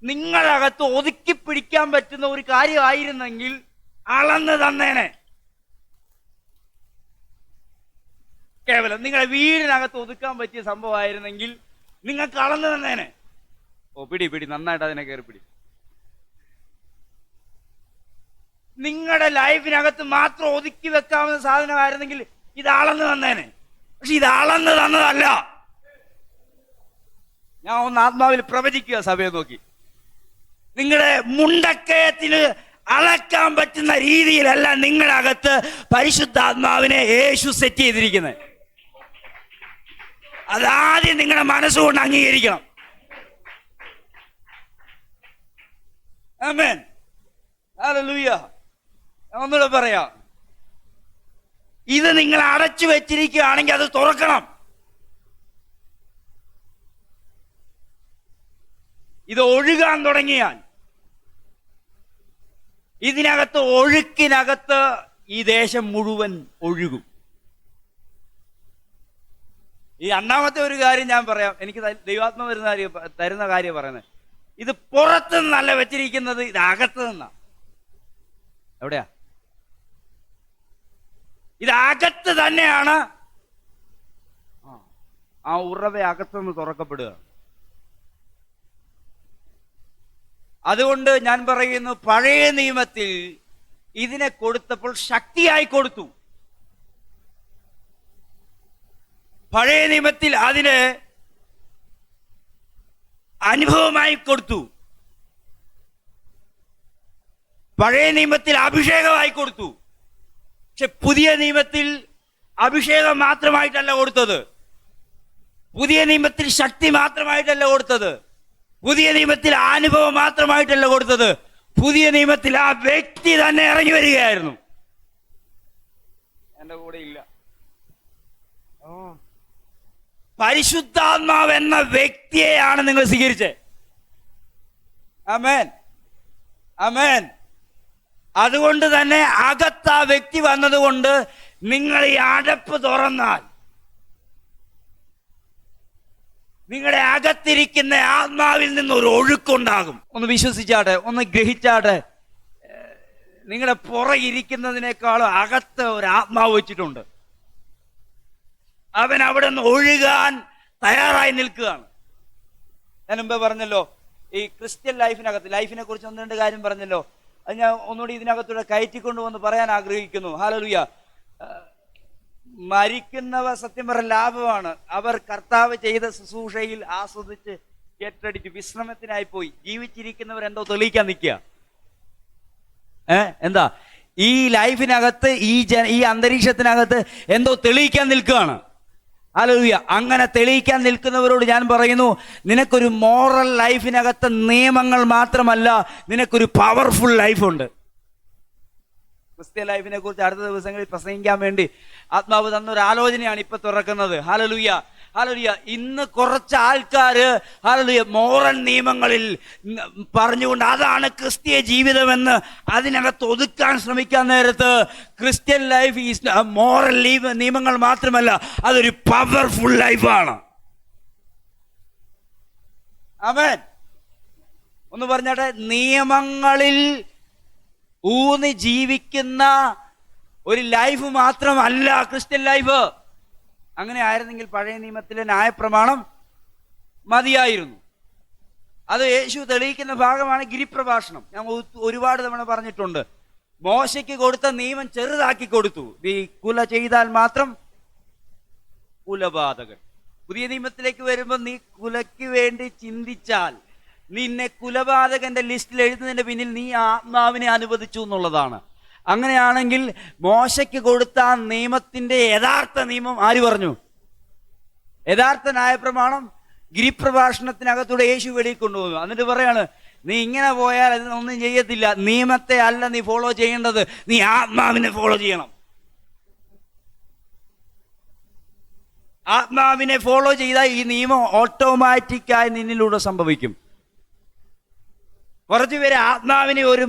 നിങ്ങളകത്ത് ഒതുക്കി പിടിക്കാൻ പറ്റുന്ന ഒരു കാര്യമായിരുന്നെങ്കിൽ അളന്ന് തന്നേനെ. കേവലം നിങ്ങളെ വീടിനകത്ത് ഒതുക്കാൻ പറ്റിയ സംഭവമായിരുന്നെങ്കിൽ നിങ്ങൾക്ക് അളന്ന് തന്നേനെ. ഓ പിടി നന്നായിട്ട് അതിനെ കയറി പിടി. നിങ്ങളുടെ ലൈഫിനകത്ത് മാത്രം ഒതുക്കി വെക്കാവുന്ന സാധനമായിരുന്നെങ്കിൽ ഇത് അളന്ന് തന്നേനെ. പക്ഷെ ഇത് അളന്ന് തന്നതല്ല. ഞാൻ ഒന്ന് ആത്മാവിൽ പ്രവചിക്കുക സഭയെ നോക്കി. നിങ്ങളുടെ മുണ്ടക്കയത്തിന് അളക്കാൻ പറ്റുന്ന രീതിയിലല്ല നിങ്ങളകത്ത് പരിശുദ്ധാത്മാവിനെ യേശു സെറ്റ് ചെയ്തിരിക്കുന്നത്. അതാദ്യം നിങ്ങളുടെ മനസ്സുകൊണ്ട് അംഗീകരിക്കണം. ആമേൻ, ഹല്ലേലൂയ. ഒന്നുകൂടെ പറയാം, ഇത് നിങ്ങൾ അടച്ചു വെച്ചിരിക്കുകയാണെങ്കിൽ അത് തുറക്കണം. ഇത് ഒഴുകാൻ തുടങ്ങിയാൽ ഇതിനകത്ത് ഒഴുക്കിനകത്ത് ഈ ദേശം മുഴുവൻ ഒഴുകും. ഈ രണ്ടാമത്തെ ഒരു കാര്യം ഞാൻ പറയാം. എനിക്ക് ദൈവാത്മ തരുന്ന കാര്യം പറയുന്നത്, ഇത് പുറത്തു നിന്നല്ല വെച്ചിരിക്കുന്നത്, ഇത് അകത്ത് നിന്നാ. എവിടെയാ? ഇത് അകത്ത് തന്നെയാണ്. ആ ഉറവ അകത്തുനിന്ന് തുറക്കപ്പെടുക. അതുകൊണ്ട് ഞാൻ പറയുന്നു, പഴയ നിയമത്തിൽ ഇതിനെ കൊടുത്തപ്പോൾ ശക്തിയായി കൊടുത്തു. പഴയ നിയമത്തിൽ അതിന് അനുഭവമായി കൊടുത്തു. പഴയ നിയമത്തിൽ അഭിഷേകമായി കൊടുത്തു. പക്ഷെ പുതിയ നിയമത്തിൽ അഭിഷേകം മാത്രമായിട്ടല്ല കൊടുത്തത്. പുതിയ നിയമത്തിൽ ശക്തി മാത്രമായിട്ടല്ല കൊടുത്തത്. പുതിയ നിയമത്തിൽ അനുഭവം മാത്രമായിട്ടല്ല കൊടുത്തത്. പുതിയ നിയമത്തിൽ ആ വ്യക്തി തന്നെ ഇറങ്ങി വരികയായിരുന്നു. എന്റെ കൂടെ ഇല്ല. പരിശുദ്ധാത്മാവ് എന്ന വ്യക്തിയെയാണ് നിങ്ങൾ സ്വീകരിച്ചത്. ആമേൻ, ആമേൻ. അതുകൊണ്ട് തന്നെ അകത്ത് ആ വ്യക്തി വന്നതുകൊണ്ട് നിങ്ങൾ ഈ അടപ്പ് തുറന്നാൽ നിങ്ങളുടെ അകത്തിരിക്കുന്ന ആത്മാവിൽ നിന്ന് ഒരു ഒഴുക്കുണ്ടാകും. ഒന്ന് വിശ്വസിച്ചാട്ടെ, ഒന്ന് ഗ്രഹിച്ചാട്ടെ. നിങ്ങളുടെ പുറകിരിക്കുന്നതിനേക്കാളും അകത്ത് ഒരു ആത്മാവ് വെച്ചിട്ടുണ്ട്. അവൻ അവിടെ നിന്ന് ഒഴുകാൻ തയ്യാറായി നിൽക്കുകയാണ്. ഞാൻ മുമ്പേ പറഞ്ഞല്ലോ, ഈ ക്രിസ്ത്യൻ ലൈഫിനെ കുറിച്ച് ഒന്ന് രണ്ട് കാര്യം പറഞ്ഞല്ലോ. അത് ഞാൻ ഒന്നുകൂടി ഇതിനകത്തൂടെ കയറ്റിക്കൊണ്ടുവന്ന് പറയാൻ ആഗ്രഹിക്കുന്നു. ഹല്ലേലൂയ. മരിക്കുന്നവർ സത്യം പറ ലാഭമാണ്. അവർ കർത്താവ് ചെയ്ത ശുശ്രൂഷയിൽ ആസ്വദിച്ച് കെട്ടടിച്ച് വിശ്രമത്തിനായി പോയി. ജീവിച്ചിരിക്കുന്നവർ എന്തോ തെളിയിക്കാൻ നിൽക്കുക. എന്താ ഈ ലൈഫിനകത്ത്, ഈ അന്തരീക്ഷത്തിനകത്ത് എന്തോ തെളിയിക്കാൻ നിൽക്കുകയാണ്. ഹല്ലേലൂയ. അങ്ങനെ തെളിയിക്കാൻ നിൽക്കുന്നവരോട് ഞാൻ പറയുന്നു, നിനക്കൊരു മോറൽ ലൈഫിനകത്ത് നിയമങ്ങൾ മാത്രമല്ല, നിനക്കൊരു പവർഫുൾ ലൈഫുണ്ട്. ക്രിസ്ത്യൻ ലൈഫിനെ കുറിച്ച് അടുത്ത ദിവസങ്ങളിൽ പ്രസംഗിക്കാൻ വേണ്ടി ആത്മാവ് തന്നൊരു ആലോചനയാണ് ഇപ്പൊ തുറക്കുന്നത്. Hallelujah, hallelujah. ഇന്ന് കുറച്ച് ആൾക്കാര് ഹല്ലേലൂയ മോറൽ നിയമങ്ങളിൽ പറഞ്ഞുകൊണ്ട് അതാണ് ക്രിസ്തീയ ജീവിതമെന്ന് അതിനകത്ത് ഒതുക്കാൻ ശ്രമിക്കാൻ നേരത്ത് ക്രിസ്ത്യൻ ലൈഫ് ഈസ് മോറൽ നിയമങ്ങൾ മാത്രമല്ല, അതൊരു പവർഫുൾ ലൈഫാണ്. ആമേൻ. ഒന്ന് പറഞ്ഞാട്ടെ, നിയമങ്ങളിൽ ഊന്നി ജീവിക്കുന്ന ഒരു ലൈഫ് മാത്രമല്ല ക്രിസ്ത്യൻ ലൈഫ്. അങ്ങനെ ആയിരുന്നെങ്കിൽ പഴയ നിയമത്തിലെ ന്യായപ്രമാണം മതിയായിരുന്നു. അത് യേശു തെളിയിക്കുന്ന ഭാഗമാണ് ഗിരിപ്രഭാഷണം. ഞാൻ ഒരുപാട് തവണ പറഞ്ഞിട്ടുണ്ട്. മോശയ്ക്ക് കൊടുത്ത നിയമം ചെറുതാക്കി കൊടുത്തു. നീ കുല ചെയ്താൽ മാത്രം കുലപാതകൻ. പുതിയ നിയമത്തിലേക്ക് വരുമ്പോൾ നീ കുലയ്ക്ക് വേണ്ടി ചിന്തിച്ചാൽ നിന്നെ കുലപാതകന്റെ ലിസ്റ്റിൽ എഴുതുന്നതിന്റെ പിന്നിൽ നീ ആത്മാവിനെ അനുവദിച്ചു എന്നുള്ളതാണ്. അങ്ങനെയാണെങ്കിൽ മോശയ്ക്ക് കൊടുത്ത ആ നിയമത്തിന്റെ യഥാർത്ഥ നിയമം ആര് പറഞ്ഞു? യഥാർത്ഥ ന്യായപ്രമാണം ഗിരിപ്രഭാഷണത്തിനകത്തൂടെ യേശു വെളിയിൽ കൊണ്ടുപോകുന്നു. എന്നിട്ട് പറയാണ്, നീ ഇങ്ങനെ പോയാൽ അതിനൊന്നും ചെയ്യത്തില്ല. നിയമത്തെ അല്ല നീ ഫോളോ ചെയ്യേണ്ടത്, നീ ആത്മാവിനെ ഫോളോ ചെയ്യണം. ആത്മാവിനെ ഫോളോ ചെയ്താൽ ഈ നിയമം ഓട്ടോമാറ്റിക്കായി നിന്നിലൂടെ സംഭവിക്കും. കുറച്ചുപേരെ ആത്മാവിനെ ഒരു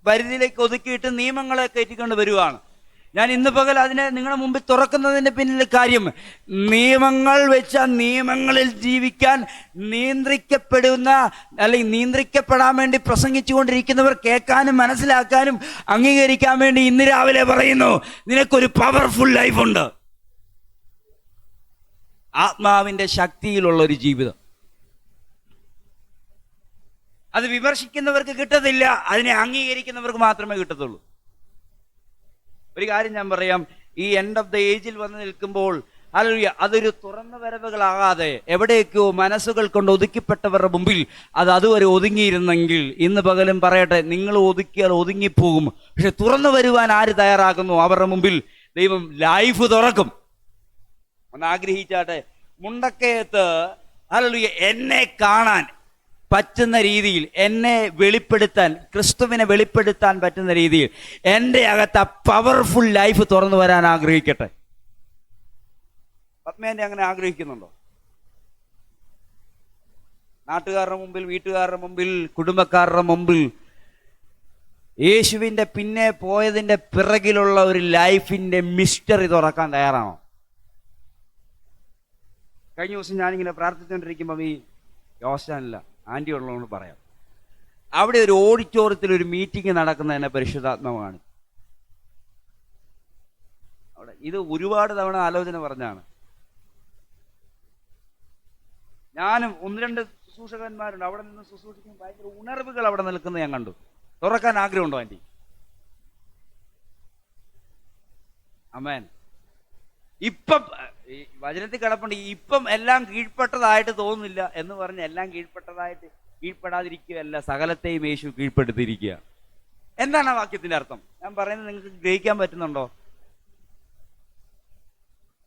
പരിധിയിലേക്ക് ഒതുക്കിയിട്ട് നിയമങ്ങളെ കയറ്റിക്കൊണ്ട് വരുവാണ്. ഞാൻ ഇന്ന് പകൽ അതിനെ നിങ്ങളുടെ മുമ്പിൽ തുറക്കുന്നതിൻ്റെ പിന്നിലെ കാര്യം, നിയമങ്ങൾ വെച്ച നിയമങ്ങളിൽ ജീവിക്കാൻ നിയന്ത്രിക്കപ്പെടുന്ന അല്ലെങ്കിൽ നിയന്ത്രിക്കപ്പെടാൻ വേണ്ടി പ്രസംഗിച്ചുകൊണ്ടിരിക്കുന്നവർ കേൾക്കാനും മനസ്സിലാക്കാനും അംഗീകരിക്കാൻ വേണ്ടി ഇന്ന് രാവിലെ പറയുന്നു, നിനക്കൊരു പവർഫുൾ ലൈഫുണ്ട്. ആത്മാവിൻ്റെ ശക്തിയിലുള്ള ഒരു ജീവിതം. അത് വിമർശിക്കുന്നവർക്ക് കിട്ടത്തില്ല, അതിനെ അംഗീകരിക്കുന്നവർക്ക് മാത്രമേ കിട്ടത്തുള്ളൂ. ഒരു കാര്യം ഞാൻ പറയാം, ഈ എൻഡ് ഓഫ് ദ ഏജിൽ വന്ന് നിൽക്കുമ്പോൾ അതൊരു തുറന്ന വരവുകളാകാതെ എവിടേക്കോ മനസ്സുകൾ കൊണ്ട് ഒതുക്കിപ്പെട്ടവരുടെ മുമ്പിൽ അത് അതുവരെ ഒതുങ്ങിയിരുന്നെങ്കിൽ, ഇന്ന് പകലും പറയട്ടെ, നിങ്ങൾ ഒതുക്കിയാൽ ഒതുങ്ങിപ്പോകും. പക്ഷെ തുറന്നു വരുവാൻ ആര് തയ്യാറാകുന്നു, അവരുടെ മുമ്പിൽ ദൈവം ലൈഫ് തുറക്കും. ഒന്ന് ആഗ്രഹിച്ചാട്ടെ, മുണ്ടക്കയത്ത് എന്നെ കാണാൻ പറ്റുന്ന രീതിയിൽ, എന്നെ വെളിപ്പെടുത്താൻ, ക്രിസ്തുവിനെ വെളിപ്പെടുത്താൻ പറ്റുന്ന രീതിയിൽ എൻ്റെ അകത്ത് ആ പവർഫുൾ ലൈഫ് തുറന്നു വരാൻ ആഗ്രഹിക്കട്ടെ. പത്മേൻ്റെ അങ്ങനെ ആഗ്രഹിക്കുന്നുണ്ടോ? നാട്ടുകാരുടെ മുമ്പിൽ, വീട്ടുകാരുടെ മുമ്പിൽ, കുടുംബക്കാരുടെ മുമ്പിൽ യേശുവിൻ്റെ പിന്നെ പോയതിൻ്റെ പിറകിലുള്ള ഒരു ലൈഫിൻ്റെ മിസ്റ്ററി തുറക്കാൻ തയ്യാറാണോ? കഴിഞ്ഞ ദിവസം ഞാനിങ്ങനെ പ്രാർത്ഥിച്ചുകൊണ്ടിരിക്കുമ്പം ഈ യോശാനില്ല ആൻറ്റി ഉള്ളതുകൊണ്ട് പറയാം, അവിടെ ഒരു ഓഡിറ്റോറിയത്തിൽ ഒരു മീറ്റിംഗ് നടക്കുന്നതിനെ പരിശുദ്ധാത്മാവാണ്. അവിടെ ഇത് ഒരുപാട് തവണ ആലോചന പറഞ്ഞാണ്. ഞാനും ഒന്ന് രണ്ട് ശുശ്രൂഷകന്മാരുണ്ട്, അവിടെ നിന്ന് ശുശ്രൂഷിക്കാൻ ഭയങ്കര ഉണർവുകൾ അവിടെ നിൽക്കുന്നത് ഞാൻ കണ്ടു. തുറക്കാൻ ആഗ്രഹമുണ്ടോ ആൻറ്റി? ആമേൻ. ഇപ്പം വചനത്തിൽ കിടപ്പുണ്ട്, ഇപ്പം എല്ലാം കീഴ്പ്പെട്ടതായിട്ട് തോന്നുന്നില്ല എന്ന് പറഞ്ഞ് എല്ലാം കീഴ്പ്പെടാതിരിക്കുകയല്ല, സകലത്തെയും യേശു കീഴ്പ്പെടുത്തിയിരിക്കുക. എന്താണ് ആ വാക്യത്തിന്റെ അർത്ഥം? ഞാൻ പറയുന്നത് നിങ്ങൾക്ക് ഗ്രഹിക്കാൻ പറ്റുന്നുണ്ടോ?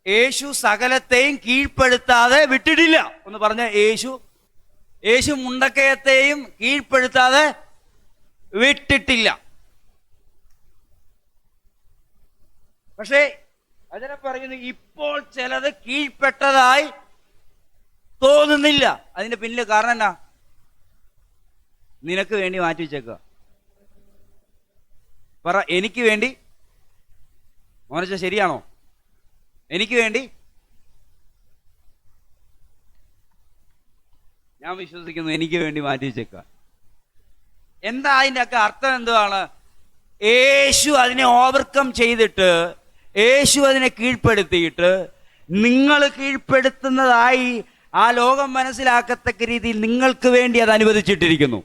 യേശു സകലത്തെയും കീഴ്പ്പെടുത്താതെ വിട്ടിട്ടില്ല. ഒന്ന് പറഞ്ഞ, യേശു മുണ്ടക്കയത്തെയും കീഴ്പ്പെടുത്താതെ വിട്ടിട്ടില്ല. പക്ഷേ വചനം പറയുന്നു, ഇപ്പോൾ ചിലത് കീഴ്പ്പെട്ടതായി തോന്നുന്നില്ല. അതിന്റെ പിന്നിൽ കാരണം എന്നാ? നിനക്ക് വേണ്ടി മാറ്റി വെച്ചേക്കുക. പറ, എനിക്ക് വേണ്ടി. മോനച്ച ശരിയാണോ? എനിക്ക് വേണ്ടി ഞാൻ വിശ്വസിക്കുന്നു, എനിക്ക് വേണ്ടി മാറ്റി വെച്ചേക്കുക. എന്താ അതിൻ്റെ ഒക്കെ അർത്ഥം? എന്താണ്? യേശു അതിനെ ഓവർകം ചെയ്തിട്ട്, യേശു അതിനെ കീഴ്പ്പെടുത്തിയിട്ട്, നിങ്ങൾ കീഴ്പ്പെടുത്തുന്നതായി ആ ലോകം മനസ്സിലാക്കത്തക്ക രീതിയിൽ നിങ്ങൾക്ക് വേണ്ടി അത് അനുവദിച്ചിട്ടിരിക്കുന്നു.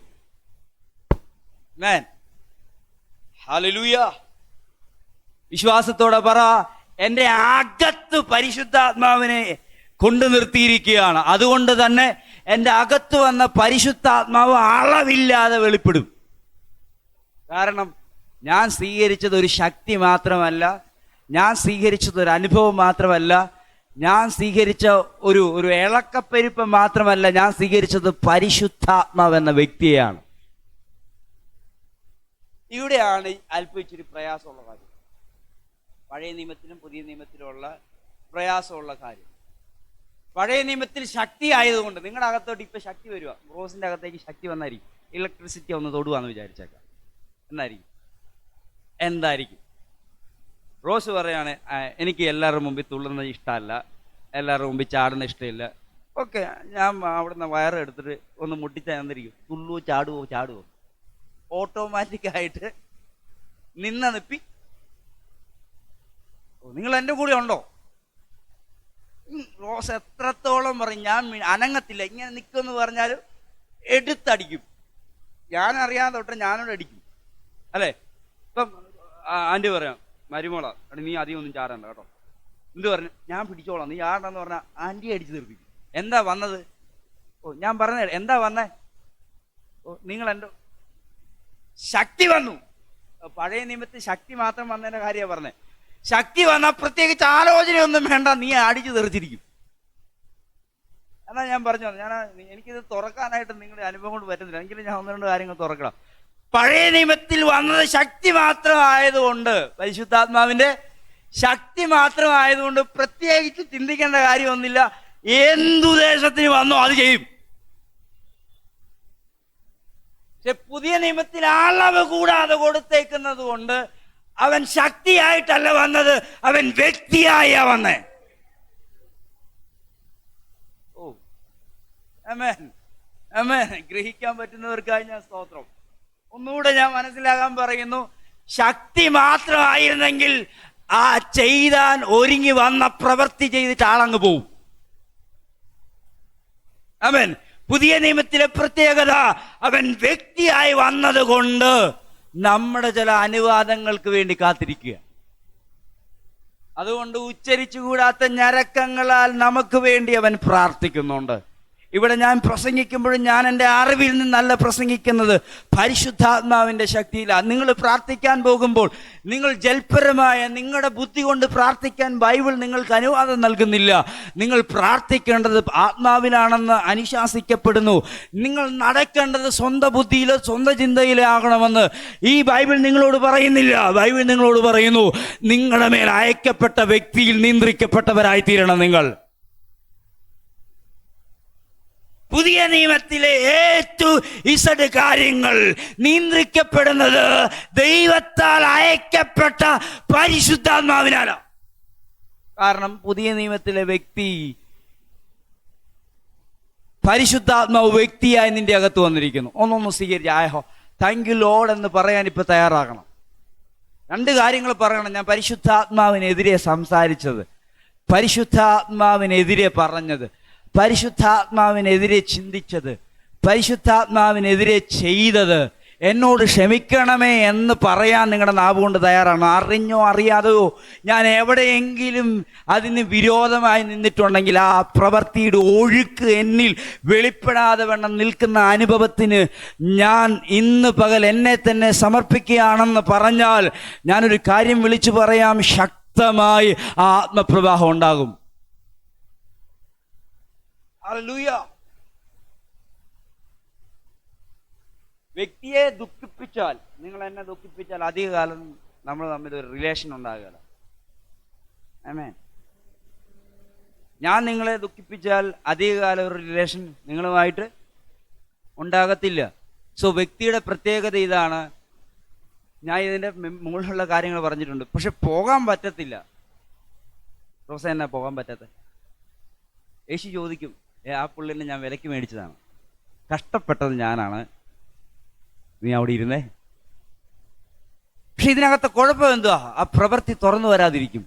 ഹല്ലേലൂയ. വിശ്വാസത്തോടെ പറ, എൻ്റെ അകത്ത് പരിശുദ്ധാത്മാവിനെ കൊണ്ടു നിർത്തിയിരിക്കുകയാണ്. അതുകൊണ്ട് തന്നെ എൻ്റെ അകത്ത് വന്ന പരിശുദ്ധാത്മാവ് അളവില്ലാതെ വെളിപ്പെടും. കാരണം ഞാൻ സ്വീകരിച്ചത് ഒരു ശക്തി മാത്രമല്ല, ഞാൻ സ്വീകരിച്ചത് ഒരു അനുഭവം മാത്രമല്ല, ഞാൻ സ്വീകരിച്ച ഒരു ഇളക്കപ്പെരുപ്പം മാത്രമല്ല, ഞാൻ സ്വീകരിച്ചത് പരിശുദ്ധാത്മാവ് എന്ന വ്യക്തിയെയാണ്. ഇവിടെയാണ് അല്പം ഇച്ചിരി പ്രയാസമുള്ള കാര്യം. പഴയ നിയമത്തിലും പുതിയ നിയമത്തിലുള്ള പ്രയാസമുള്ള കാര്യം. പഴയ നിയമത്തിൽ ശക്തി ആയതുകൊണ്ട് നിങ്ങളുടെ അകത്തോട്ട് ഇപ്പം ശക്തി വരിക, റോസിൻ്റെ അകത്തേക്ക് ശക്തി വന്നായിരിക്കും. ഇലക്ട്രിസിറ്റി ഒന്ന് തൊടുവാന്ന് വിചാരിച്ചേക്കാം. എന്തായിരിക്കും? റോസ് പറയാണ്, എനിക്ക് എല്ലാവരുടെ മുമ്പിൽ തുള്ളുന്നത് ഇഷ്ടമല്ല, എല്ലാവരുടെ മുമ്പിൽ ചാടുന്ന ഇഷ്ടമില്ല. ഓക്കെ, ഞാൻ അവിടുന്ന് വയറെടുത്തിട്ട് ഒന്ന് മുട്ടിച്ചാൽ തന്നിരിക്കും. തുള്ളുവോ ചാടുവോ ഓട്ടോമാറ്റിക്കായിട്ട് നിപ്പി. നിങ്ങൾ എൻ്റെ കൂടെ ഉണ്ടോ? റോസ് എത്രത്തോളം പറയും, ഞാൻ അനങ്ങത്തില്ല, ഇങ്ങനെ നിൽക്കുമെന്ന് പറഞ്ഞാൽ എടുത്തടിക്കും. ഞാനറിയാതെ തൊട്ട് ഞാനോട് അടിക്കും, അല്ലേ? ഇപ്പം ആൻറ്റി പറയാം, മരുമോളാ, നീ അധികം ഒന്നും ചാടണ്ട കേട്ടോ. എന്ത് പറഞ്ഞു? ഞാൻ പിടിച്ചോളാം, നീ ചാടണ്ടെന്ന് പറഞ്ഞാൽ ആൻറ്റി അടിച്ച് തീർപ്പിക്കും. എന്താ വന്നത്? ഞാൻ പറഞ്ഞ എന്താ വന്നേ? നിങ്ങൾ എൻ്റെ ശക്തി വന്നു. പഴയ നിയമത്തിൽ ശക്തി മാത്രം വന്നതിൻ്റെ കാര്യമാണ് പറഞ്ഞത്. ശക്തി വന്നാൽ പ്രത്യേകിച്ച് ആലോചനയൊന്നും വേണ്ട, നീ അടിച്ചു തെറിച്ചിരിക്കും. എന്നാ ഞാൻ പറഞ്ഞു, എനിക്കിത് തുറക്കാനായിട്ട് നിങ്ങളുടെ അനുഭവം കൊണ്ട് പറ്റുന്നില്ല, എങ്കിലും ഞാൻ ഒന്ന് രണ്ട് കാര്യങ്ങൾ തുറക്കണം. പഴയ നിയമത്തിൽ വന്നത് ശക്തി മാത്രമായതുകൊണ്ട്, പരിശുദ്ധാത്മാവിന്റെ ശക്തി മാത്രമായതുകൊണ്ട് പ്രത്യേകിച്ച് ചിന്തിക്കേണ്ട കാര്യമൊന്നുമില്ല. എന്തുദ്ദേശത്തിന് വന്നോ അത് ചെയ്യും. പക്ഷെ പുതിയ നിയമത്തിൽ അളവ് കൂടാതെ കൊടുത്തേക്കുന്നത് കൊണ്ട് അവൻ ശക്തിയായിട്ടല്ല വന്നത്, അവൻ വ്യക്തിയായ വന്നേ. ഓ ആമേൻ, ആമേൻ. ഗ്രഹിക്കാൻ പറ്റുന്നവർക്കായി ഞാൻ സ്തോത്രം. ഒന്നുകൂടെ ഞാൻ മനസ്സിലാകാൻ പറയുന്നു. ശക്തി മാത്രമായിരുന്നെങ്കിൽ ആ ചെയ്താൻ ഒരുങ്ങി വന്ന പ്രവൃത്തി ചെയ്തിട്ട് ആളങ്ങ് പോവും. ആമേൻ. പുതിയ നിയമത്തിലെ പ്രത്യേകത, അവൻ വ്യക്തിയായി വന്നത് കൊണ്ട് നമ്മുടെ ചില അനുവാദങ്ങൾക്ക് വേണ്ടി കാത്തിരിക്കുക. അതുകൊണ്ട് ഉച്ചരിച്ചുകൂടാത്ത ഞരക്കങ്ങളാൽ നമുക്ക് വേണ്ടി അവൻ പ്രാർത്ഥിക്കുന്നുണ്ട്. ഇവിടെ ഞാൻ പ്രസംഗിക്കുമ്പോഴും ഞാൻ എൻ്റെ അറിവിൽ നിന്നല്ല പ്രസംഗിക്കുന്നത്, പരിശുദ്ധാത്മാവിൻ്റെ ശക്തിയിലാണ്. നിങ്ങൾ പ്രാർത്ഥിക്കാൻ പോകുമ്പോൾ നിങ്ങൾ ജൽപരമായ നിങ്ങളുടെ ബുദ്ധി കൊണ്ട് പ്രാർത്ഥിക്കാൻ ബൈബിൾ നിങ്ങൾക്ക് അനുവാദം നൽകുന്നില്ല. നിങ്ങൾ പ്രാർത്ഥിക്കേണ്ടത് ആത്മാവിലാണെന്ന് അനുശാസിക്കപ്പെടുന്നു. നിങ്ങൾ നടക്കേണ്ടത് സ്വന്തം ബുദ്ധിയിലോ സ്വന്തം ചിന്തയിലോ ആകണമെന്ന് ഈ ബൈബിൾ നിങ്ങളോട് പറയുന്നില്ല. ബൈബിൾ നിങ്ങളോട് പറയുന്നു, നിങ്ങളുടെ മേൽ അയക്കപ്പെട്ട വ്യക്തിയിൽ നിയന്ത്രിക്കപ്പെട്ടവരായി തീരണം നിങ്ങൾ. പുതിയ നിയമത്തിലെ A-Z കാര്യങ്ങൾ നിയന്ത്രിക്കപ്പെടുന്നത് ദൈവത്താൽ അയക്കപ്പെട്ട പരിശുദ്ധാത്മാവിനാണ്. കാരണം പുതിയ നിയമത്തിലെ വ്യക്തി, പരിശുദ്ധാത്മാവ് വ്യക്തിയായി നിന്റെ അകത്ത് വന്നിരിക്കുന്നു. ഒന്നൊന്ന് സ്വീകരിച്ച് ആയോ താങ്ക് യു ലോർഡ് എന്ന് പറയാൻ ഇപ്പൊ തയ്യാറാകണം. രണ്ട് കാര്യങ്ങൾ പറയണം. ഞാൻ പരിശുദ്ധാത്മാവിനെതിരെ സംസാരിച്ചത്, പരിശുദ്ധാത്മാവിനെതിരെ പറഞ്ഞത്, പരിശുദ്ധാത്മാവിനെതിരെ ചിന്തിച്ചത്, പരിശുദ്ധാത്മാവിനെതിരെ ചെയ്തത്, എന്നോട് ക്ഷമിക്കണമേ എന്ന് പറയാൻ നിങ്ങളുടെ നാവ് കൊണ്ട് തയ്യാറാണ്. അറിഞ്ഞോ അറിയാതെയോ ഞാൻ എവിടെയെങ്കിലും അതിന് വിരോധമായി നിന്നിട്ടുണ്ടെങ്കിൽ ആ പ്രവൃത്തിയുടെ ഒഴുക്ക് എന്നിൽ വെളിപ്പെടാതെ വേണം നിൽക്കുന്ന അനുഭവത്തിന് ഞാൻ ഇന്ന് പകൽ എന്നെ തന്നെ സമർപ്പിക്കുകയാണെന്ന് പറഞ്ഞാൽ ഞാനൊരു കാര്യം വിളിച്ചു പറയാം, ശക്തമായി ആ ആത്മപ്രവാഹം ഉണ്ടാകും. ഹല്ലേലൂയ. വ്യക്തിയെ ദുഃഖിപ്പിച്ചാൽ, നിങ്ങൾ എന്നെ ദുഃഖിപ്പിച്ചാൽ അധികകാലം നമ്മൾ തമ്മിൽ ഒരു റിലേഷൻ ഉണ്ടാകുക. ആമേൻ. ഞാൻ നിങ്ങളെ ദുഃഖിപ്പിച്ചാൽ അധികകാലം ഒരു റിലേഷൻ നിങ്ങളുമായിട്ട് ഉണ്ടാകത്തില്ല. സോ വ്യക്തിയുടെ പ്രത്യേകത ഇതാണ്. ഞാൻ ഇതിൻ്റെ മുകളിലുള്ള കാര്യങ്ങൾ പറഞ്ഞിട്ടുണ്ട്. പക്ഷെ പോകാൻ പറ്റത്തില്ല. റോസ എന്നാ പോകാൻ പറ്റാത്ത? യേശു ചോദിക്കും, ആ പുള്ളിനെ ഞാൻ വിലയ്ക്ക് മേടിച്ചതാണ്, കഷ്ടപ്പെട്ടത് ഞാനാണ്, നീ അവിടെ ഇരുന്നേ. പക്ഷെ ഇതിനകത്തെ കുഴപ്പം എന്തുവാ? ആ പ്രവൃത്തി തുറന്നു വരാതിരിക്കും.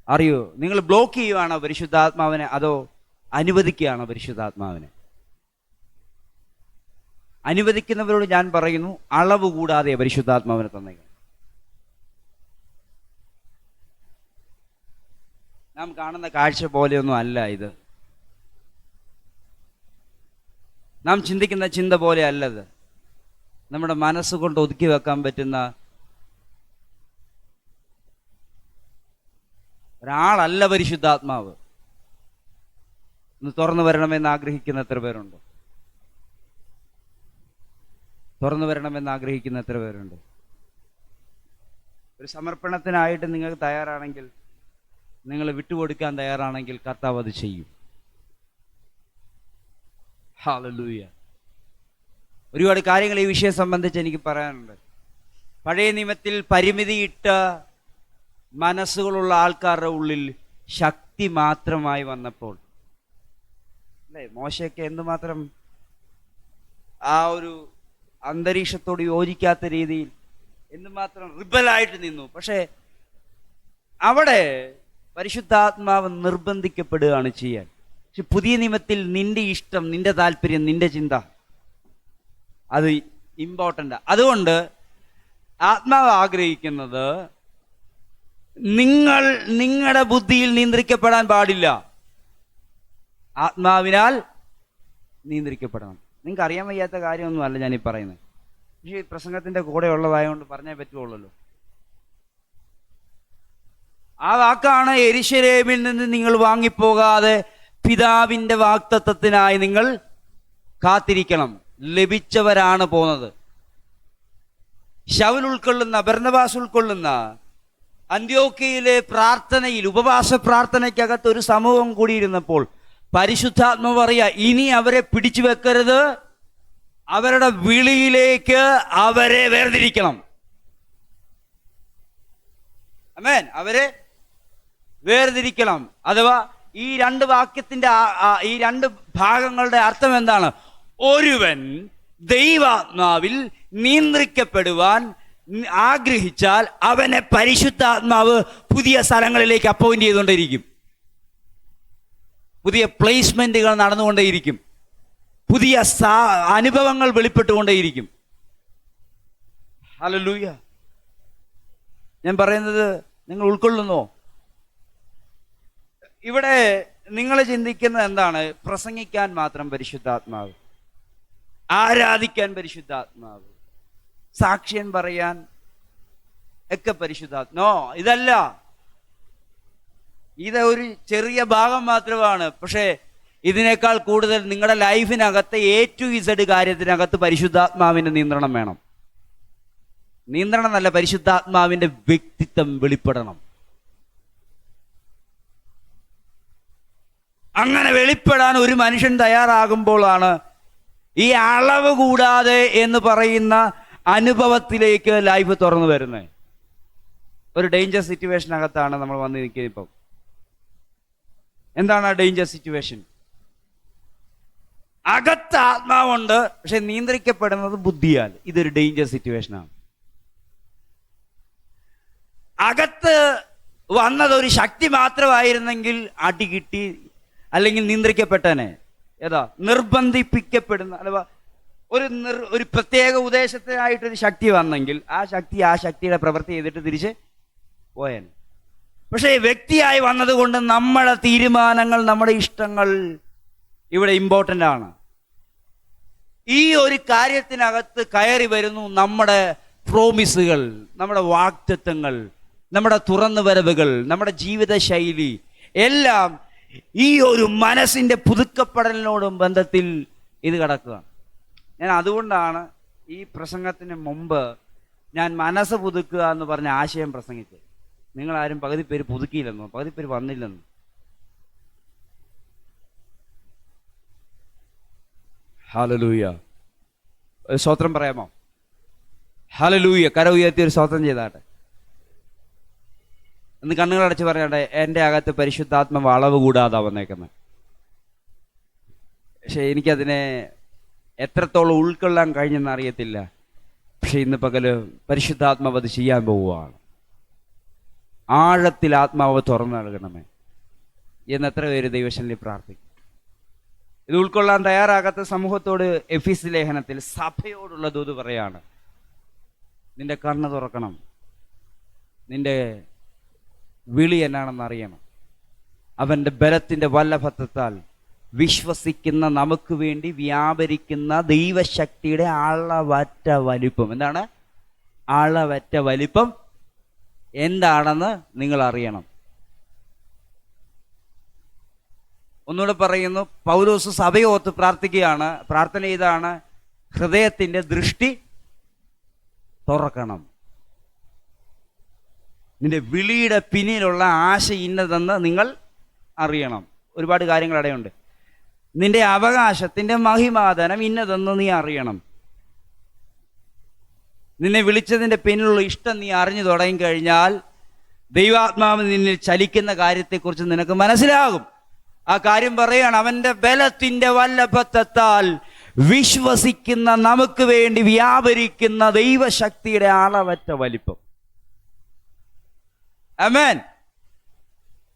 അറിയോ? നിങ്ങൾ ബ്ലോക്ക് ചെയ്യുവാണോ പരിശുദ്ധാത്മാവിനെ, അതോ അനുവദിക്കുകയാണോ പരിശുദ്ധാത്മാവിനെ? അനുവദിക്കുന്നവരോട് ഞാൻ പറയുന്നു, അളവ് കൂടാതെ പരിശുദ്ധാത്മാവിനെ തന്നേക്കണം. നാം കാണുന്ന കാഴ്ച പോലെയൊന്നും അല്ല ഇത്. നാം ചിന്തിക്കുന്ന ചിന്ത പോലെ അല്ലത്. നമ്മുടെ മനസ്സുകൊണ്ട് ഒതുക്കി വെക്കാൻ പറ്റുന്ന ഒരാളല്ല പരിശുദ്ധാത്മാവ്. ഒന്ന് തുറന്നു വരണമെന്ന് ആഗ്രഹിക്കുന്ന എത്ര പേരുണ്ട്? തുറന്നു വരണമെന്ന് ആഗ്രഹിക്കുന്ന എത്ര പേരുണ്ട്? ഒരു സമർപ്പണത്തിനായിട്ട് നിങ്ങൾ തയ്യാറാണെങ്കിൽ, നിങ്ങൾ വിട്ടുകൊടുക്കാൻ തയ്യാറാണെങ്കിൽ കർത്താവ് അത് ചെയ്യും. ഹല്ലേലൂയ. ഒരുപാട് കാര്യങ്ങൾ ഈ വിഷയം സംബന്ധിച്ച് എനിക്ക് പറയാനുണ്ട്. പഴയ നിയമത്തിൽ പരിമിതിയിട്ട മനസ്സുകളുള്ള ആൾക്കാരുടെ ഉള്ളിൽ ശക്തി മാത്രമായി വന്നപ്പോൾ, അല്ലേ, മോശയൊക്കെ എന്തുമാത്രം ആ ഒരു അന്തരീക്ഷത്തോട് യോജിക്കാത്ത രീതിയിൽ എന്തുമാത്രം റിബലായിട്ട് നിന്നു. പക്ഷേ അവിടെ പരിശുദ്ധാത്മാവ് നിർബന്ധിക്കപ്പെടുകയാണ് ചെയ്യാൻ. പക്ഷെ പുതിയ നിയമത്തിൽ നിന്റെ ഇഷ്ടം, നിന്റെ താല്പര്യം, നിന്റെ ചിന്ത അത് ഇമ്പോർട്ടൻ്റ്. അതുകൊണ്ട് ആത്മാവ് ആഗ്രഹിക്കുന്നത് നിങ്ങൾ നിങ്ങളുടെ ബുദ്ധിയിൽ നിയന്ത്രിക്കപ്പെടാൻ പാടില്ല, ആത്മാവിനാൽ നിയന്ത്രിക്കപ്പെടണം. നിങ്ങൾക്ക് അറിയാൻ വയ്യാത്ത കാര്യമൊന്നും അല്ല ഞാനീ പറയുന്നത്. പക്ഷേ പ്രസംഗത്തിൻ്റെ കൂടെ ഉള്ളതായതുകൊണ്ട് പറഞ്ഞേ പറ്റുള്ളൂ. ആ വാക്കാണ്, യെരൂശലേമിൽ നിന്ന് നിങ്ങൾ വാങ്ങിപ്പോകാതെ പിതാവിൻ്റെ വാഗ്ദത്തത്തിനായി നിങ്ങൾ കാത്തിരിക്കണം. ലഭിച്ചവരാണ് പോകുന്നത്. ശൗൽ ഉൾക്കൊള്ളുന്ന, ബർന്നബാസ് ഉൾക്കൊള്ളുന്ന അന്ത്യോക്യയിലെ പ്രാർത്ഥനയിൽ, ഉപവാസ പ്രാർത്ഥനയ്ക്കകത്ത് ഒരു സമൂഹം കൂടിയിരുന്നപ്പോൾ പരിശുദ്ധാത്മാവ് പറയാ, ഇനി അവരെ പിടിച്ചു വെക്കരുത്, അവരുടെ വിളിയിലേക്ക് അവരെ വേർതിരിക്കണം. ആമേൻ. അവരെ വേർതിരിക്കണം. അഥവാ ഈ രണ്ട് വാക്യത്തിന്റെ ഈ രണ്ട് ഭാഗങ്ങളുടെ അർത്ഥം എന്താണ്? ഒരുവൻ ദൈവാത്മാവിൽ നിയന്ത്രിക്കപ്പെടുവാൻ ആഗ്രഹിച്ചാൽ അവനെ പരിശുദ്ധാത്മാവ് പുതിയ സ്ഥലങ്ങളിലേക്ക് അപ്പോയിന്റ് ചെയ്തുകൊണ്ടേയിരിക്കും. പുതിയ പ്ലേസ്മെന്റുകൾ നടന്നുകൊണ്ടേയിരിക്കും. പുതിയ അനുഭവങ്ങൾ വെളിപ്പെട്ടുകൊണ്ടേയിരിക്കും. ഹല്ലേലൂയ. ഞാൻ പറയുന്നത് നിങ്ങൾ ഉൾക്കൊള്ളുന്നോ? ഇവിടെ നിങ്ങൾ ചിന്തിക്കുന്നത് എന്താണ്? പ്രസംഗിക്കാൻ മാത്രം പരിശുദ്ധാത്മാവ്, ആരാധിക്കാൻ പരിശുദ്ധാത്മാവ്, സാക്ഷ്യം പറയാൻ ഒക്കെ നോ, ഇതല്ല. ഇത് ഒരു ചെറിയ ഭാഗം മാത്രമാണ്. പക്ഷേ ഇതിനേക്കാൾ കൂടുതൽ നിങ്ങളുടെ ലൈഫിനകത്ത് A to Z കാര്യത്തിനകത്ത് പരിശുദ്ധാത്മാവിന്റെ നിയന്ത്രണം വേണം. നിയന്ത്രണം എന്നല്ല, പരിശുദ്ധാത്മാവിന്റെ വ്യക്തിത്വം വെളിപ്പെടണം. അങ്ങനെ വെളിപ്പെടാൻ ഒരു മനുഷ്യൻ തയ്യാറാകുമ്പോഴാണ് ഈ അളവ് കൂടാതെ എന്ന് പറയുന്ന അനുഭവത്തിലേക്ക് ലൈഫ് തുറന്നു വരുന്നത്. ഒരു ഡേഞ്ചർ സിറ്റുവേഷനകത്താണ് നമ്മൾ വന്ന് നിൽക്കുന്നത്. ഇപ്പം എന്താണ് ആ ഡേഞ്ചർ സിറ്റുവേഷൻ? അകത്ത് ആത്മാവുണ്ട്, പക്ഷെ നിയന്ത്രിക്കപ്പെടുന്നത് ബുദ്ധിയാൽ. ഇതൊരു ഡേഞ്ചർ സിറ്റുവേഷനാണ്. അകത്ത് വന്നത് ഒരു ശക്തി മാത്രമായിരുന്നെങ്കിൽ അടി കിട്ടി, അല്ലെങ്കിൽ നിയന്ത്രിക്കപ്പെട്ടനെ. ഏതാ? നിർബന്ധിപ്പിക്കപ്പെടുന്ന അഥവാ ഒരു പ്രത്യേക ഉദ്ദേശത്തിനായിട്ടൊരു ശക്തി വന്നെങ്കിൽ ആ ശക്തിയുടെ പ്രവൃത്തി ചെയ്തിട്ട് തിരിച്ച് പോയാൻ. പക്ഷേ വ്യക്തിയായി വന്നതുകൊണ്ട് നമ്മുടെ തീരുമാനങ്ങൾ, നമ്മുടെ ഇഷ്ടങ്ങൾ ഇവിടെ ഇമ്പോർട്ടൻ്റ് ആണ്. ഈ ഒരു കാര്യത്തിനകത്ത് കയറി വരുന്നു നമ്മുടെ പ്രോമിസുകൾ, നമ്മുടെ വാഗ്ദത്തങ്ങൾ, നമ്മുടെ തുറന്നു വരവുകൾ, നമ്മുടെ ജീവിത ശൈലി എല്ലാം ഈ ഒരു മനസ്സിന്റെ പുതുക്കപ്പെടലിനോടും ബന്ധത്തിൽ ഇത് കിടക്കുകയാണ്. ഞാൻ അതുകൊണ്ടാണ് ഈ പ്രസംഗത്തിന് മുമ്പ് ഞാൻ മനസ്സ് പുതുക്കുക എന്ന് പറഞ്ഞ ആശയം പ്രസംഗിച്ചത്. നിങ്ങളാരും പകുതി പേര് പുതുക്കിയില്ലെന്നോ, പകുതി പേര് വന്നില്ലെന്നോ. ഹല്ലേലൂയ. ഒരു സ്തോത്രം പറയാമോ? ഹല്ലേലൂയ. കര ഉയർത്തി ഒരു സ്തോത്രം ചെയ്താട്ടെ. ഒന്ന് കണ്ണുകളടച്ച് പറയാട്ടെ. എൻ്റെ അകത്ത് പരിശുദ്ധാത്മാവ് അളവ് കൂടാതെ വന്നേക്കുന്നത്. പക്ഷെ എനിക്കതിനെ എത്രത്തോളം ഉൾക്കൊള്ളാൻ കഴിഞ്ഞെന്ന് അറിയത്തില്ല. പക്ഷെ ഇന്ന് പകല് പരിശുദ്ധാത്മാവ് അത് ചെയ്യാൻ പോവുകയാണ്. ആഴത്തിൽ ആത്മാവ് തുറന്നു നൽകണമേ എന്ന് എത്ര പേര് ദൈവശനിൽ പ്രാർത്ഥിക്കും. ഇത് ഉൾക്കൊള്ളാൻ തയ്യാറാകാത്ത സമൂഹത്തോട് എഫീസ് ലേഖനത്തിൽ സഭയോടുള്ള ദൂത് പറയാണ്. നിന്റെ കണ്ണ് തുറക്കണം, നിന്റെ വിളി എന്നാണെന്ന് അറിയണം. അവൻ്റെ ബലത്തിൻ്റെ വല്ലഭത്വത്താൽ വിശ്വസിക്കുന്ന നമുക്ക് വേണ്ടി വ്യാപരിക്കുന്ന ദൈവശക്തിയുടെ അളവറ്റ വലിപ്പം. എന്താണ് അളവറ്റ വലിപ്പം? എന്താണെന്ന് നിങ്ങൾ അറിയണം. ഒന്നുകൂടെ പറയുന്നു, പൗലോസ് സഭയോർത്ത് പ്രാർത്ഥിക്കുകയാണ്. പ്രാർത്ഥന ഇതാണ്: ഹൃദയത്തിൻ്റെ ദൃഷ്ടി തുറക്കണം. നിന്റെ വിളിയുടെ പിന്നിലുള്ള ആശ ഇന്നതെന്ന് നിങ്ങൾ അറിയണം. ഒരുപാട് കാര്യങ്ങൾ അവിടെയുണ്ട്. നിന്റെ അവകാശത്തിൻ്റെ മഹിമാധനം ഇന്നതെന്ന് നീ അറിയണം. നിന്നെ വിളിച്ചതിൻ്റെ പിന്നിലുള്ള ഇഷ്ടം നീ അറിഞ്ഞു തുടങ്ങിക്കഴിഞ്ഞാൽ ദൈവാത്മാവ് നിന്നിൽ ചലിക്കുന്ന കാര്യത്തെക്കുറിച്ച് നിനക്ക് മനസ്സിലാകും. ആ കാര്യം പറയാണ്, അവൻ്റെ ബലത്തിൻ്റെ വല്ലഭത്വത്താൽ വിശ്വസിക്കുന്ന നമുക്ക് വേണ്ടി വ്യാപരിക്കുന്ന ദൈവശക്തിയുടെ അളവറ്റ വലിപ്പം. ആമേൻ.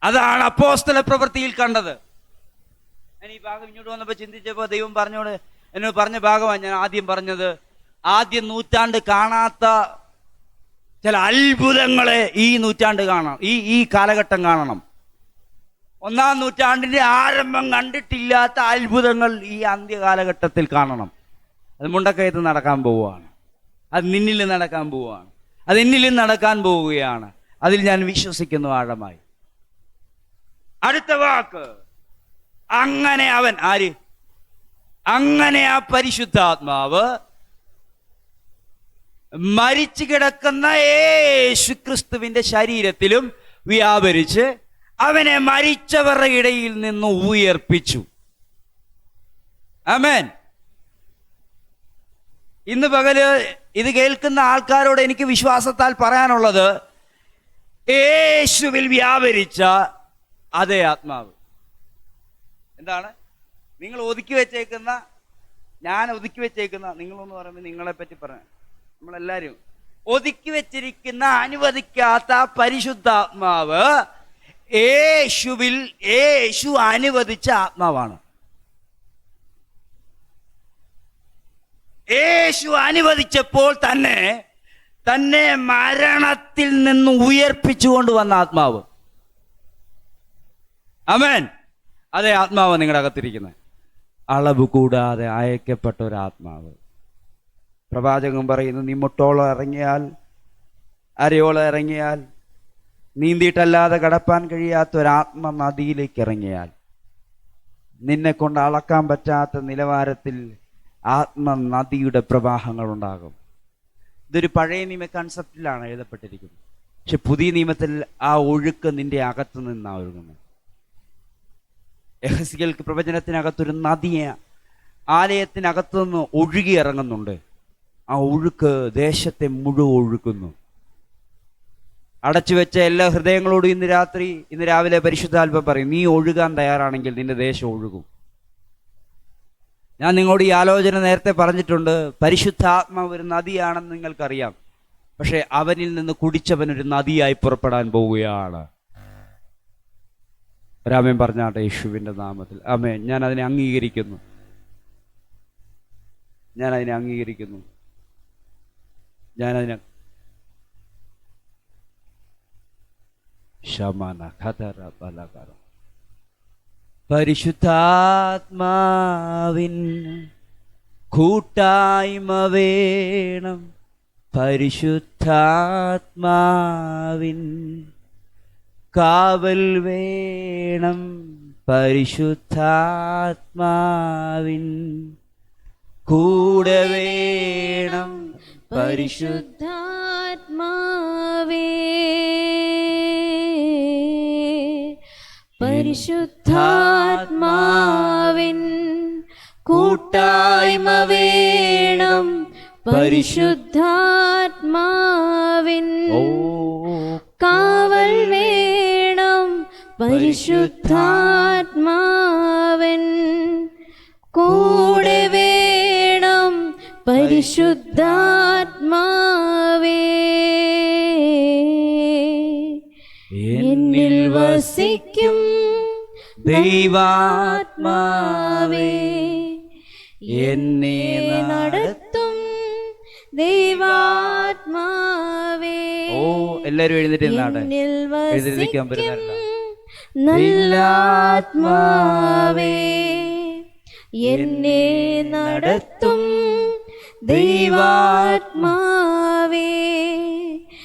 അതാണ് അപ്പോസ്തല പ്രവൃത്തിയിൽ കണ്ടത്. ഞാൻ ഈ ഭാഗം ഇങ്ങോട്ട് വന്നപ്പോൾ ചിന്തിച്ചപ്പോൾ ദൈവം എന്നോട് പറഞ്ഞ ഭാഗമാണ് ഞാൻ ആദ്യം പറഞ്ഞത്. ആദ്യ നൂറ്റാണ്ട് കാണാത്ത ചില അത്ഭുതങ്ങളെ ഈ നൂറ്റാണ്ട് കാണണം, ഈ കാലഘട്ടം കാണണം. ഒന്നാം നൂറ്റാണ്ടിന്റെ ആരംഭം കണ്ടിട്ടില്ലാത്ത അത്ഭുതങ്ങൾ ഈ അന്ത്യകാലഘട്ടത്തിൽ കാണണം. അത് മുണ്ടക്കയത്ത് നടക്കാൻ പോവുകയാണ്, അത് നിന്നിൽ നടക്കാൻ പോവുകയാണ്, അത് എന്നിലും നടക്കാൻ പോവുകയാണ്. അതിൽ ഞാൻ വിശ്വസിക്കുന്നു ആഴമായി. അടുത്ത വാക്ക്, അങ്ങനെ അവൻ അങ്ങനെ ആ പരിശുദ്ധാത്മാവ് മരിച്ചു കിടക്കുന്ന യേശുക്രിസ്തുവിന്റെ ശരീരത്തിലും വ്യാപരിച്ച് അവനെ മരിച്ചവരുടെ ഇടയിൽ നിന്ന് ഉയർപ്പിച്ചു. ആമേൻ. ഇന്ന് പകല് ഇത് കേൾക്കുന്ന ആൾക്കാരോട് എനിക്ക് വിശ്വാസത്താൽ പറയാനുള്ളത്, യേശുവിൽ വ്യാപരിച്ച അതേ ആത്മാവ്. എന്താണ് നിങ്ങൾ ഒതുക്കി വെച്ചേക്കുന്ന, ഞാൻ ഒതുക്കി വെച്ചേക്കുന്ന, നിങ്ങളെന്ന് പറയുമ്പോൾ നിങ്ങളെ പറ്റി പറയാം, നമ്മളെല്ലാവരും ഒതുക്കി വെച്ചിരിക്കുന്ന അനുവദിക്കാത്ത പരിശുദ്ധാത്മാവ് യേശുവിൽ യേശു അനുവദിച്ച ആത്മാവാണ്. യേശു അനുവദിച്ചപ്പോൾ തന്നെ മരണത്തിൽ നിന്ന് ഉയർപ്പിച്ചുകൊണ്ട് വന്ന ആത്മാവ്. ആമേൻ. അതേ ആത്മാവ് നിങ്ങളുടെ അകത്തിരിക്കുന്നത്. അളവ് കൂടാതെ അയക്കപ്പെട്ട ഒരു ആത്മാവ്. പ്രവാചകൻ പറയുന്നു, നീ മുട്ടോളം ഇറങ്ങിയാൽ, അരയോളം ഇറങ്ങിയാൽ, നീന്തിയിട്ടല്ലാതെ കടപ്പാൻ കഴിയാത്ത ഒരാത്മ നദിയിലേക്ക് ഇറങ്ങിയാൽ, നിന്നെ കൊണ്ട് അളക്കാൻ പറ്റാത്ത നിലവാരത്തിൽ ആത്മനദിയുടെ പ്രവാഹങ്ങൾ ഉണ്ടാകും. ഇതൊരു പഴയ നിയമ കൺസെപ്റ്റിലാണ് എഴുതപ്പെട്ടിരിക്കുന്നത്. പക്ഷെ പുതിയ നിയമത്തിൽ ആ ഒഴുക്ക് നിന്റെ അകത്ത് നിന്നാണ് ഒഴുകുന്നത്. യെഹെസ്കേൽ പ്രവചനത്തിനകത്തൊരു നദിയെ ആലയത്തിനകത്തു നിന്ന് ഒഴുകി ഇറങ്ങുന്നുണ്ട്. ആ ഒഴുക്ക് ദേശത്തെ മുഴുവൻ ഒഴുക്കുന്നു. അടച്ചു വെച്ച എല്ലാ ഹൃദയങ്ങളോടും ഇന്ന് രാവിലെ പരിശുദ്ധാത്മാവ് പറയും, നീ ഒഴുകാൻ തയ്യാറാണെങ്കിൽ നിന്റെ ദേശം ഒഴുകും. ഞാൻ നിങ്ങളോട് ഈ ആലോചന നേരത്തെ പറഞ്ഞിട്ടുണ്ട്. പരിശുദ്ധാത്മാവ് ഒരു നദിയാണെന്ന് നിങ്ങൾക്കറിയാം. പക്ഷെ അവനിൽ നിന്ന് കുടിച്ചവൻ ഒരു നദിയായി പുറപ്പെടാൻ പോവുകയാണ്. ഒരാമേൻ പറഞ്ഞാട്ടെ യേശുവിൻ്റെ നാമത്തിൽ. ആമേൻ. ഞാൻ അതിനെ അംഗീകരിക്കുന്നു. പരിശുദ്ധാത്മാവിൻ കൂട്ടായ്മ വേണം. പരിശുദ്ധാത്മാവിൻ കാവൽ വേണം. പരിശുദ്ധാത്മാവിൻ കൂടെ വേണം. പരിശുദ്ധാത്മാവേ, പരിശുദ്ധാത്മാവിൻ കൂട്ടായ്മ വേണം. പരിശുദ്ധാത്മാവിൻ കാവൽ വേണം. പരിശുദ്ധാത്മാവിൻ കൂടെ വേണം. പരിശുദ്ധാത്മാവേ, എന്നിൽ വസിക്കും ദൈവാത്മാവേ, എന്നെ നടത്തും ദൈവാത്മാവേ. എല്ലാവരും എഴുന്നേറ്റ് എന്നിൽ വസിക്കും നല്ല ആത്മാവേ, എന്നെ നടത്തും ദൈവാത്മാവേ.